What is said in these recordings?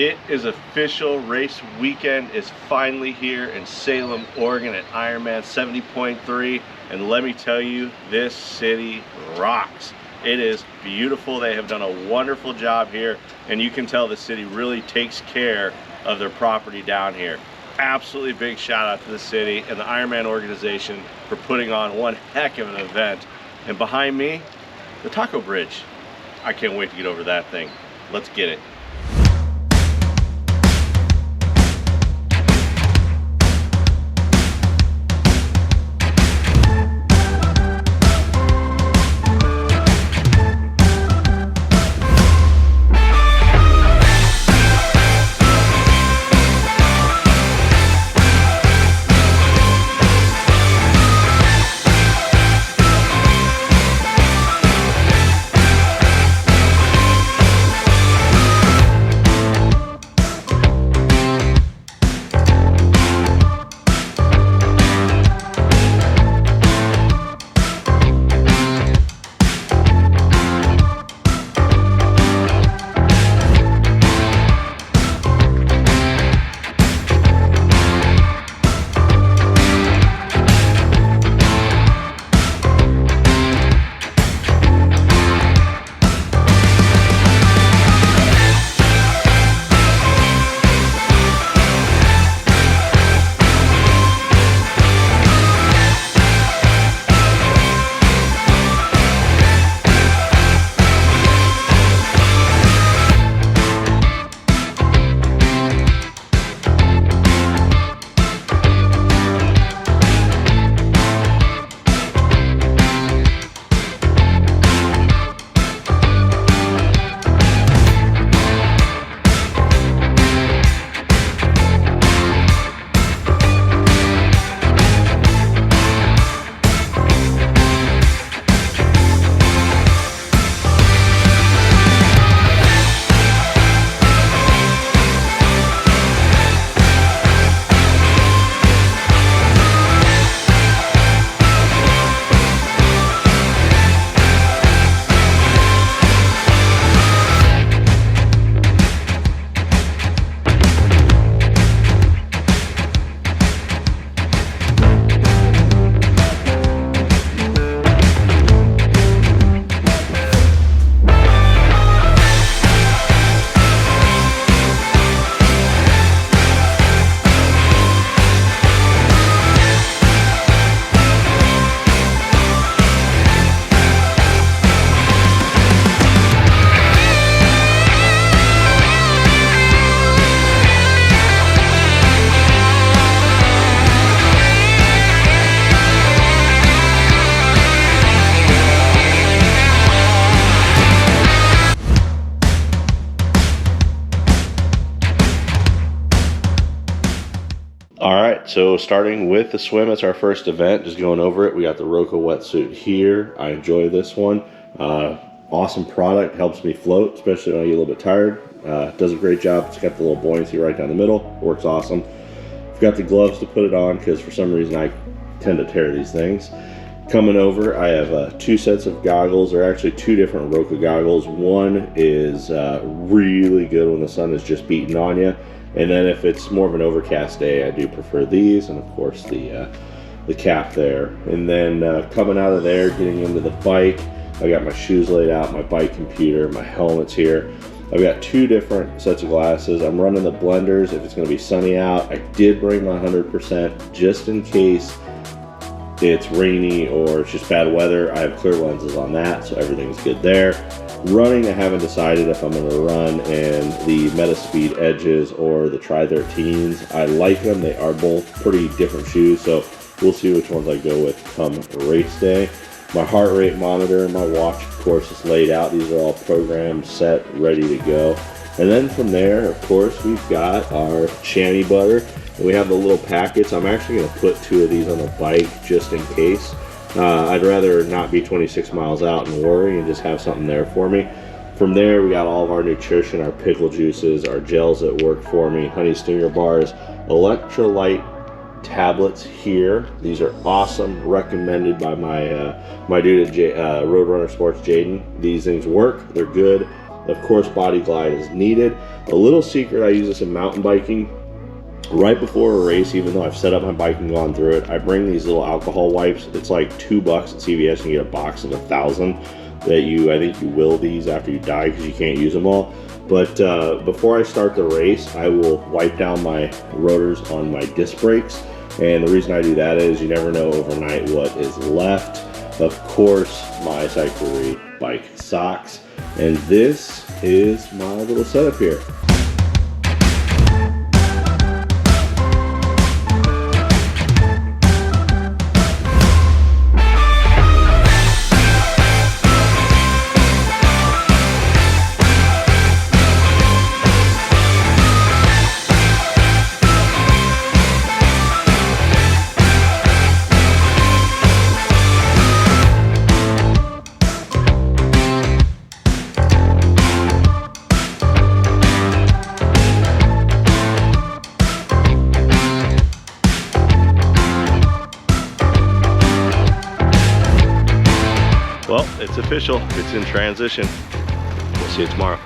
It is official. Race weekend is finally here in Salem, Oregon at Ironman 70.3. And let me tell you, this city rocks. It is beautiful. They have done a wonderful job here, and you can tell the city really takes care of their property down here. Absolutely big shout out to the city and the Ironman organization for putting on one heck of an event. And behind me, the Taco Bridge. I can't wait to get over that thing. Let's get it. All right, so starting with the swim, it's our first event, just going over it. We got the Roka wetsuit here. I enjoy this one. Awesome product, helps me float, especially when I get a little bit tired. Does a great job. It's got the little buoyancy right down the middle, works awesome. I've got the gloves to put it on because for some reason I tend to tear these things. Coming over, I have two sets of goggles. They're actually two different Roka goggles. One is really good when the sun is just beating on you. And then if it's more of an overcast day, I do prefer these, and of course the cap there. And then coming out of there, getting into the bike, I got my shoes laid out, my bike computer, my helmet's here. I've got two different sets of glasses. I'm running the blenders if it's going to be sunny out. I did bring my 100% just in case it's rainy or it's just bad weather. I have clear lenses on that, so everything's good there. Running, I haven't decided if I'm going to run in the Metaspeed Edges or the Tri-13s. I like them. They are both pretty different shoes, so we'll see which ones I go with come race day. My heart rate monitor and my watch, of course, is laid out. These are all programmed, set, ready to go. And then from there, of course, we've got our chamois butter. And we have the little packets. I'm actually going to put two of these on the bike just in case. I'd rather not be 26 miles out and worry and just have something there for me. From there, we got all of our nutrition, our pickle juices, our gels that work for me, honey stinger bars, electrolyte tablets here. These are awesome, recommended by my my dude at Roadrunner Sports, Jaden. These things work, they're good, Of course, Body Glide is needed. A little secret, I use this in mountain biking. Right before a race, even though I've set up my bike and gone through it, I bring these little alcohol wipes. It's like $2 at CVS, and you get a box of 1,000 that I think you will these after you die because you can't use them all. But before I start the race, I will wipe down my rotors on my disc brakes. And the reason I do that is you never know overnight what is left. Of course, my Cyclery bike socks. And this is my little setup here. Well, it's official. It's in transition. We'll see you tomorrow.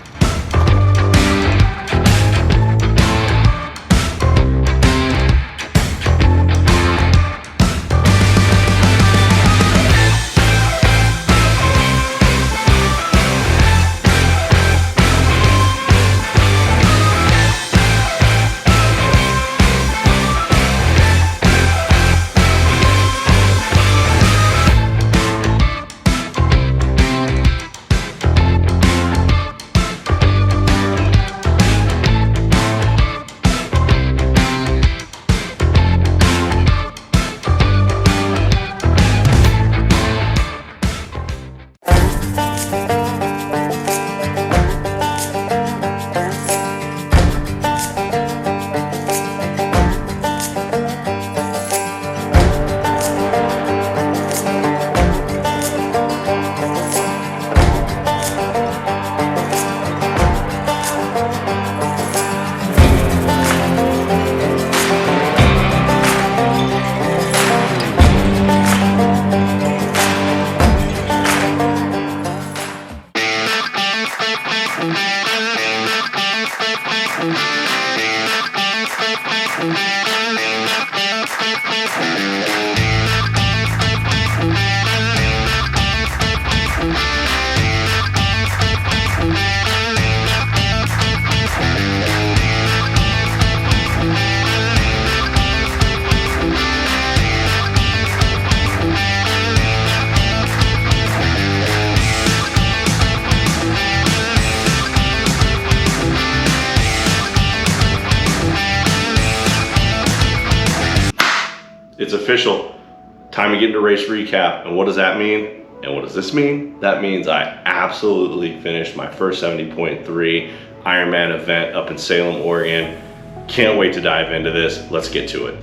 It's official. Time to get into race recap. And what does that mean? And what does this mean? That means I absolutely finished my first 70.3 Ironman event up in Salem, Oregon. Can't wait to dive into this. Let's get to it.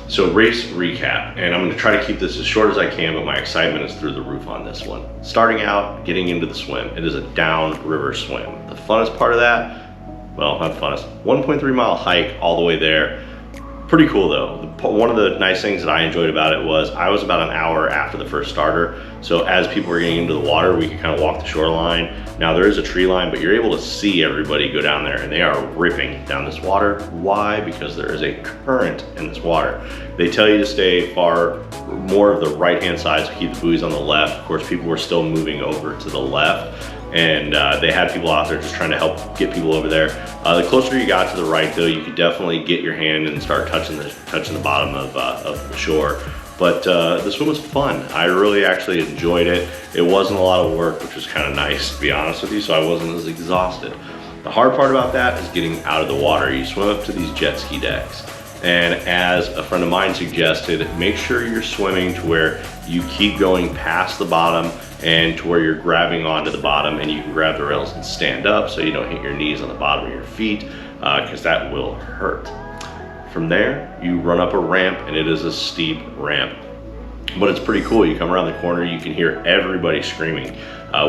So race recap, and I'm gonna try to keep this as short as I can, but my excitement is through the roof on this one. Starting out, getting into the swim. It is a downriver swim. The funnest part of that, well, not funnest, 1.3 mile hike all the way there. Pretty cool though. One of the nice things that I enjoyed about it was I was about an hour after the first starter. So as people were getting into the water, we could kind of walk the shoreline. Now there is a tree line, but you're able to see everybody go down there, and they are ripping down this water. Why? Because there is a current in this water. They tell you to stay more of the right-hand side, so keep the buoys on the left. Of course, people were still moving over to the left, and they had people out there just trying to help get people over there. The closer you got to the right though, you could definitely get your hand and start touching the bottom of the shore. But the swim was fun. I really actually enjoyed it. It wasn't a lot of work, which was kind of nice to be honest with you, so I wasn't as exhausted. The hard part about that is getting out of the water. You swim up to these jet ski decks. And as a friend of mine suggested, make sure you're swimming to where you keep going past the bottom and to where you're grabbing onto the bottom, and you can grab the rails and stand up so you don't hit your knees on the bottom of your feet, because that will hurt. From there, you run up a ramp, and it is a steep ramp. But it's pretty cool. You come around the corner, you can hear everybody screaming,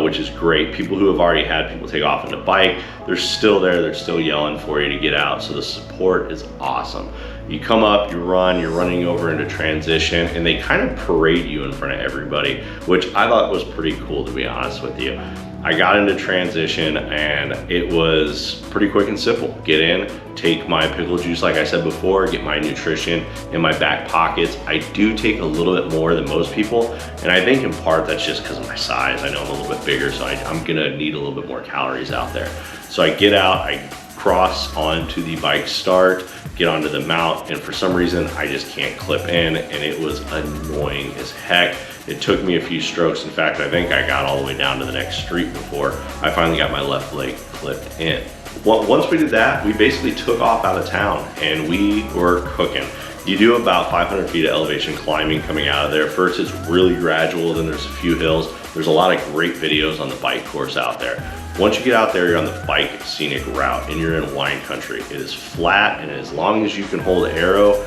which is great. People who have already had people take off into bike, they're still there, they're still yelling for you to get out. So the support is awesome. You come up, you run, you're running over into transition, and they kind of parade you in front of everybody, which I thought was pretty cool, to be honest with you. I got into transition and it was pretty quick and simple. Get in, take my pickle juice like I said before, get my nutrition in my back pockets. I do take a little bit more than most people, and I think in part that's just because of my size. I know I'm a little bit bigger, so I'm gonna need a little bit more calories out there. So I get out, I cross onto the bike start, get onto the mount, and for some reason I just can't clip in, and it was annoying as heck. It took me a few strokes. In fact, I think I got all the way down to the next street before I finally got my left leg clipped in. Well, once we did that, we basically took off out of town and we were cooking. You do about 500 feet of elevation climbing coming out of there. First, it's really gradual, then there's a few hills. There's a lot of great videos on the bike course out there. Once you get out there, you're on the bike scenic route and you're in wine country. It is flat, and as long as you can hold the arrow,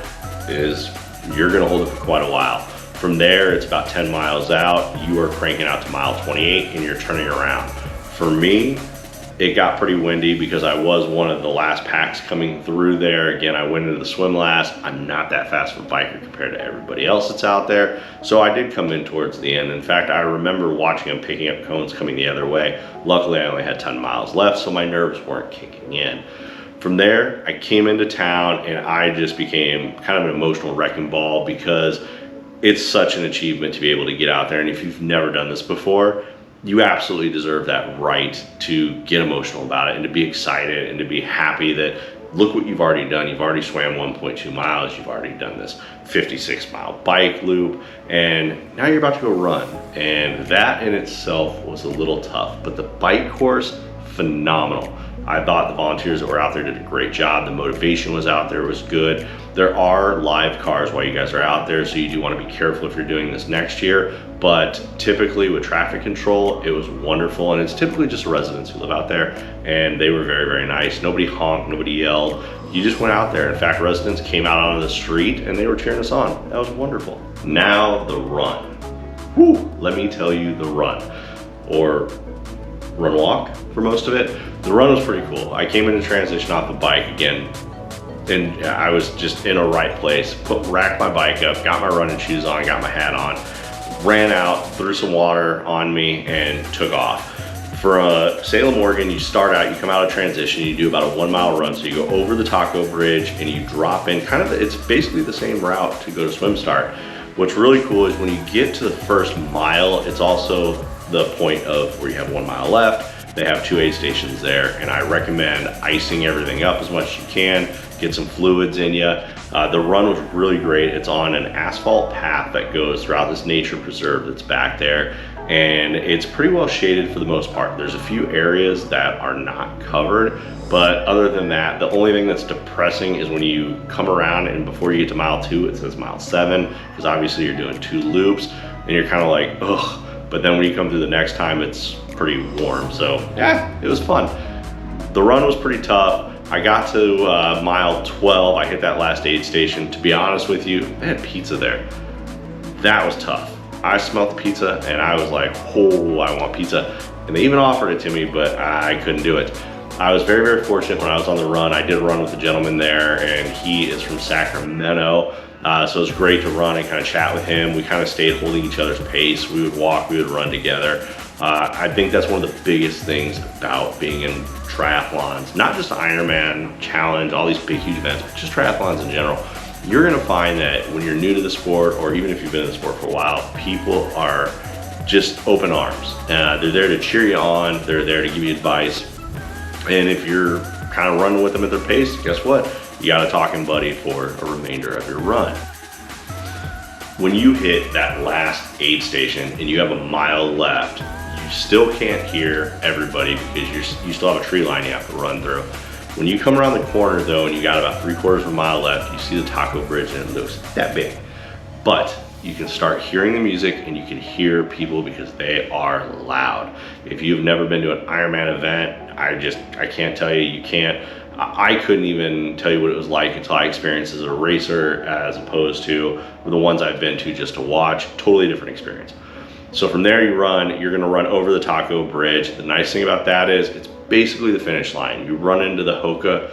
you're gonna hold it for quite a while. From there, it's about 10 miles out. You are cranking out to mile 28 and you're turning around. For me, it got pretty windy because I was one of the last packs coming through there. Again, I went into the swim last. I'm not that fast of a biker compared to everybody else that's out there. So I did come in towards the end. In fact, I remember watching them picking up cones coming the other way. Luckily, I only had 10 miles left, so my nerves weren't kicking in. From there, I came into town and I just became kind of an emotional wrecking ball because it's such an achievement to be able to get out there. And if you've never done this before, you absolutely deserve that right to get emotional about it and to be excited and to be happy that look what you've already done. You've already swam 1.2 miles. You've already done this 56-mile bike loop, and now you're about to go run. And that in itself was a little tough, but the bike course, phenomenal. I thought the volunteers that were out there did a great job. The motivation was out there, was good. There are live cars while you guys are out there, so you do want to be careful if you're doing this next year. But typically with traffic control, it was wonderful, and it's typically just residents who live out there, and they were very, very nice. Nobody honked, nobody yelled. You just went out there. In fact, residents came out onto the street and they were cheering us on. That was wonderful. Now the run. Whew, let me tell you the run, or run walk for most of it. The run was pretty cool. I came into transition off the bike again, and I was just in a right place. Racked my bike up, got my running shoes on, got my hat on, ran out, threw some water on me, and took off. For Salem, Oregon, you start out, you come out of transition, you do about a 1 mile run. So you go over the Taco Bridge and you drop in it's basically the same route to go to Swim Start. What's really cool is when you get to the first mile, it's also the point of where you have 1 mile left. They have 2 aid stations there, and I recommend icing everything up as much as you can, get some fluids in you. The run was really great. It's on an asphalt path that goes throughout this nature preserve that's back there, and it's pretty well shaded for the most part. There's a few areas that are not covered, but other than that, the only thing that's depressing is when you come around and before you get to mile 2, it says mile 7, because obviously you're doing 2 loops, and you're kind of like, ugh. But then when you come through the next time, it's pretty warm. So yeah, it was fun. The run was pretty tough. I got to mile 12. I hit that last aid station. To be honest with you, they had pizza there. That was tough. I smelled the pizza and I was like, oh, I want pizza. And they even offered it to me, but I couldn't do it. I was very, very fortunate when I was on the run. I did run with a gentleman there, and he is from Sacramento. So it was great to run and kind of chat with him. We kind of stayed holding each other's pace. We would walk, we would run together. I think that's one of the biggest things about being in triathlons, not just Ironman challenge, all these big, huge events, but just triathlons in general. You're gonna find that when you're new to the sport, or even if you've been in the sport for a while, people are just open arms. They're there to cheer you on. They're there to give you advice. And if you're kind of running with them at their pace, guess what? You got a talking buddy for a remainder of your run. When you hit that last aid station and you have a mile left, you still can't hear everybody because you still have a tree line you have to run through. When you come around the corner though, and you got about 3/4 of a mile left, you see the Taco Bridge and it looks that big. But you can start hearing the music and you can hear people because they are loud. If you've never been to an Ironman event, I can't tell you, you can't. I couldn't even tell you what it was like until I experienced as a racer as opposed to the ones I've been to just to watch. Totally different experience. So from there you're gonna run over the Taco Bridge. The nice thing about that is it's basically the finish line. You run into the Hoka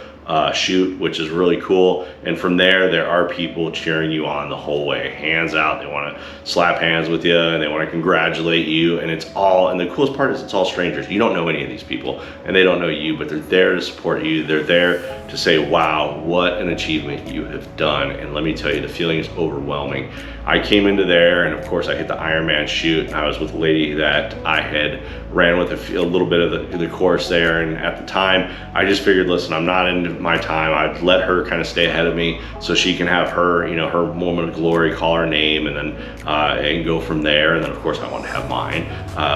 chute, which is really cool. And from there are people cheering you on the whole way, hands out. They want to slap hands with you and they want to congratulate you. And the coolest part is it's all strangers. You don't know any of these people and they don't know you, but they're there to support you. They're there to say, wow, what an achievement you have done. And let me tell you, the feeling is overwhelming. I came into there and of course I hit the Ironman chute, and I was with a lady that I had ran with a little bit of the course there. And at the time I just figured, listen, I'm not into my time. I'd let her kind of stay ahead of me so she can have her, her moment of glory, call her name, and then and go from there. And then of course I want to have mine,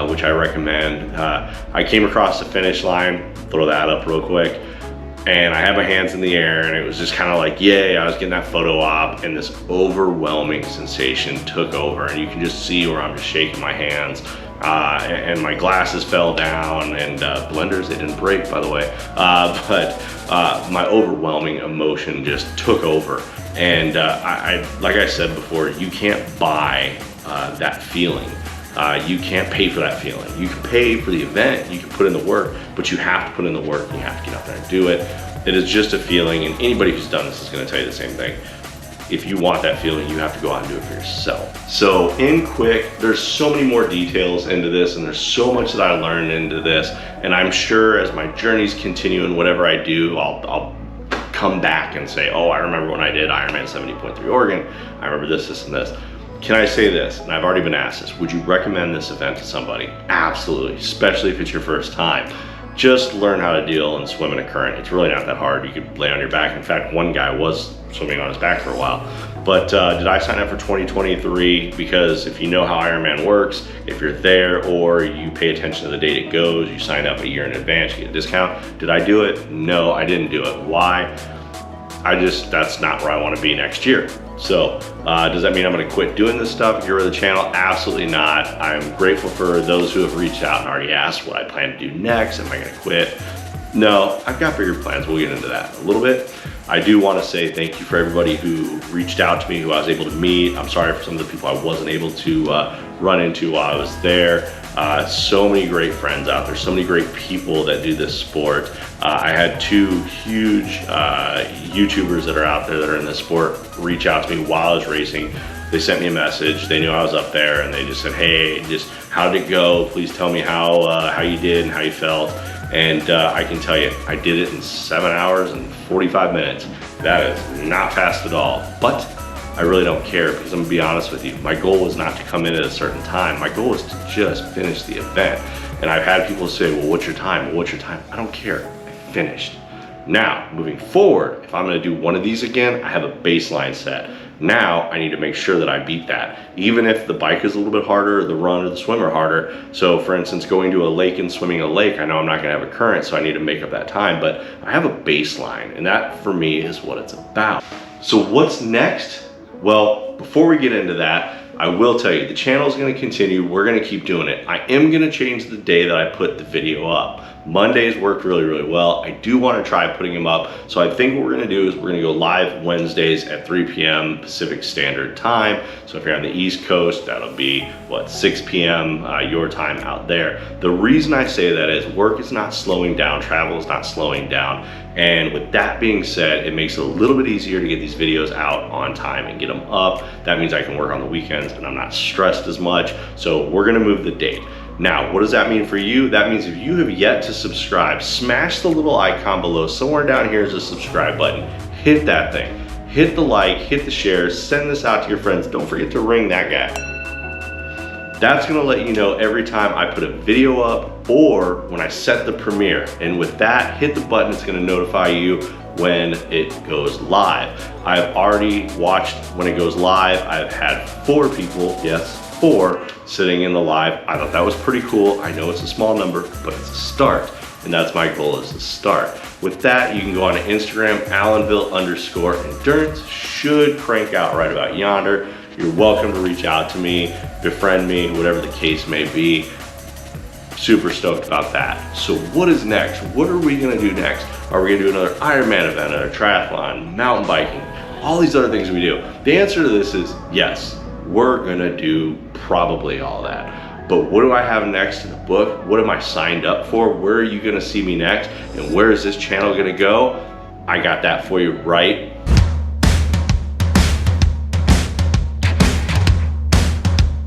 which I recommend. I came across the finish line, throw that up real quick, and I had my hands in the air, and it was just kind of like, yay, I was getting that photo op, and this overwhelming sensation took over. And you can just see where I'm just shaking my hands. And my glasses fell down, and blenders, they didn't break, by the way, but my overwhelming emotion just took over. And like I said before, you can't buy that feeling. You can't pay for that feeling. You can pay for the event, you can put in the work, but you have to put in the work, and you have to get out there and do it. It is just a feeling, and anybody who's done this is going to tell you the same thing. If you want that feeling, you have to go out and do it for yourself. So in quick, there's so many more details into this, and there's so much that I learned into this. And I'm sure as my journeys continue and whatever I do, I'll come back and say, oh, I remember when I did Ironman 70.3 Oregon. I remember this, this, and this. Can I say this? And I've already been asked this. Would you recommend this event to somebody? Absolutely, especially if it's your first time. Just learn how to deal and swim in a current. It's really not that hard. You could lay on your back. In fact, one guy was swimming on his back for a while. But did I sign up for 2023? Because if you know how Ironman works, if you're there or you pay attention to the date it goes, you sign up a year in advance, you get a discount. Did I do it? No, I didn't do it. Why? That's not where I want to be next year. So does that mean I'm going to quit doing this stuff, get rid of the channel? Absolutely not. I'm grateful for those who have reached out and already asked what I plan to do next. Am I going to quit? No, I've got bigger plans. We'll get into that in a little bit. I do want to say thank you for everybody who reached out to me, who I was able to meet. I'm sorry for some of the people I wasn't able to run into while I was there. So many great friends out there, so many great people that do this sport. I had two huge YouTubers that are out there that are in this sport reach out to me while I was racing. They sent me a message. They knew I was up there, and they just said, hey, just how did it go? Please tell me how you did and how you felt. And I can tell you, I did it in 7 hours and 45 minutes. That is not fast at all, but I really don't care, because I'm gonna be honest with you, my goal was not to come in at a certain time. My goal was to just finish the event. And I've had people say, well, what's your time? Well, what's your time? I don't care, I finished. Now, moving forward, if I'm gonna do one of these again, I have a baseline set. Now, I need to make sure that I beat that. Even if the bike is a little bit harder, the run or the swim are harder. So for instance, going to a lake and swimming a lake, I know I'm not gonna have a current, so I need to make up that time, but I have a baseline, and that for me is what it's about. So what's next? Well, before we get into that, I will tell you, the channel is going to continue. We're going to keep doing it. I am going to change the day that I put the video up. Mondays work really, really well. I do want to try putting them up. So I think what we're going to do is we're going to go live Wednesdays at 3 p.m. Pacific Standard Time. So if you're on the East Coast, that'll be, what, 6 p.m. Your time out there. The reason I say that is work is not slowing down. Travel is not slowing down. And with that being said, it makes it a little bit easier to get these videos out on time and get them up. That means I can work on the weekends and I'm not stressed as much. So we're gonna move the date. Now, what does that mean for you? That means if you have yet to subscribe, smash the little icon below. Somewhere down here is a subscribe button. Hit that thing. Hit the like, hit the share, send this out to your friends. Don't forget to ring that guy. That's gonna let you know every time I put a video up or when I set the premiere. And with that, hit the button, it's gonna notify you when it goes live. I've already watched when it goes live. I've had 4 people, yes, 4, sitting in the live. I thought that was pretty cool. I know it's a small number, but it's a start. And that's my goal, is to start. With that, you can go on to Instagram, AllenVille_endurance. Should crank out right about yonder. You're welcome to reach out to me, befriend me, whatever the case may be. Super stoked about that. So what is next? What are we gonna do next? Are we gonna do another Ironman event, another triathlon, mountain biking, all these other things we do? The answer to this is yes, we're gonna do probably all that. But what do I have next in the book? What am I signed up for? Where are you gonna see me next? And where is this channel gonna go? I got that for you right